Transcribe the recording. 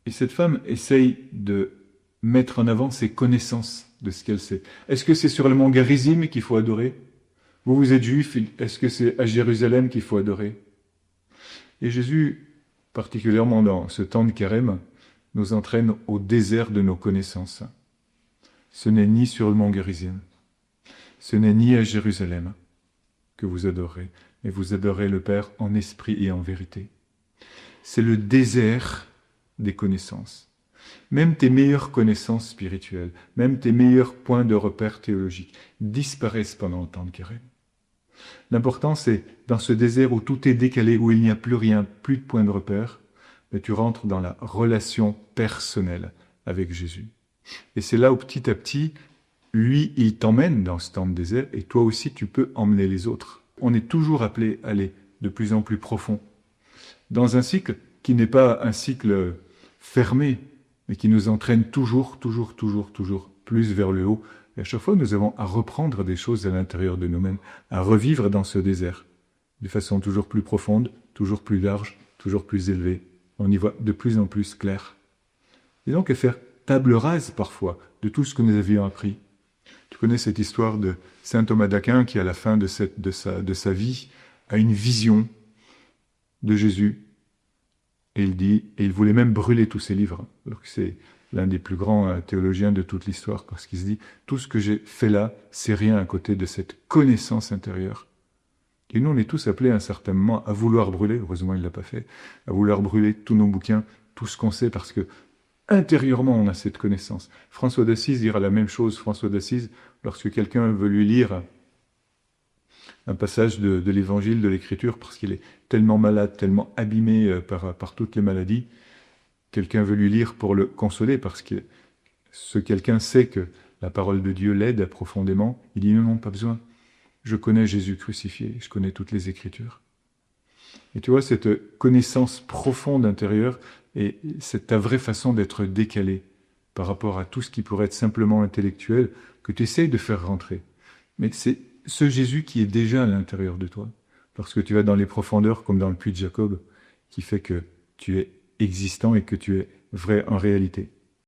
Et cette femme essaye de mettre en avant ses connaissances de ce qu'elle sait. Est-ce que c'est sur le mont Garizim qu'il faut adorer? Vous êtes juif, est-ce que c'est à Jérusalem qu'il faut adorer? Et Jésus, particulièrement dans ce temps de carême, nous entraîne au désert de nos connaissances. Ce n'est ni sur le mont Garizim, ce n'est ni à Jérusalem que vous adorez, mais vous adorez le Père en esprit et en vérité. C'est le désert des connaissances. Même tes meilleures connaissances spirituelles, même tes meilleurs points de repère théologiques disparaissent pendant le temps de carême. L'important, c'est dans ce désert où tout est décalé, où il n'y a plus rien, plus de points de repère, mais tu rentres dans la relation personnelle avec Jésus. Et c'est là où petit à petit, lui, il t'emmène dans ce temps de désert, et toi aussi, tu peux emmener les autres. On est toujours appelé à aller de plus en plus profond, dans un cycle qui n'est pas un cycle fermé, mais qui nous entraîne toujours plus vers le haut. Et à chaque fois, nous avons à reprendre des choses à l'intérieur de nous-mêmes, à revivre dans ce désert, de façon toujours plus profonde, toujours plus large, toujours plus élevée. On y voit de plus en plus clair. Et donc à faire table rase parfois de tout ce que nous avions appris. Tu connais cette histoire de saint Thomas d'Aquin qui, à la fin de sa vie, a une vision de Jésus. Et il voulait même brûler tous ses livres, alors que c'est l'un des plus grands théologiens de toute l'histoire, parce qu'il se dit, tout ce que j'ai fait là, c'est rien à côté de cette connaissance intérieure. Et nous, on est tous appelés à un certain moment à vouloir brûler, heureusement il ne l'a pas fait, à vouloir brûler tous nos bouquins, tout ce qu'on sait, parce que intérieurement, on a cette connaissance. François d'Assise dira la même chose. François d'Assise, lorsque quelqu'un veut lui lire un passage de l'évangile, de l'écriture, parce qu'il est tellement malade, tellement abîmé par toutes les maladies, quelqu'un veut lui lire pour le consoler, parce que ce quelqu'un sait que la parole de Dieu l'aide profondément, il dit non, pas besoin. Je connais Jésus crucifié, je connais toutes les Écritures. Et tu vois, cette connaissance profonde intérieure, et c'est ta vraie façon d'être décalé par rapport à tout ce qui pourrait être simplement intellectuel, que tu essayes de faire rentrer. Mais c'est ce Jésus qui est déjà à l'intérieur de toi, lorsque tu vas dans les profondeurs, comme dans le puits de Jacob, qui fait que tu es existant et que tu es vrai en réalité.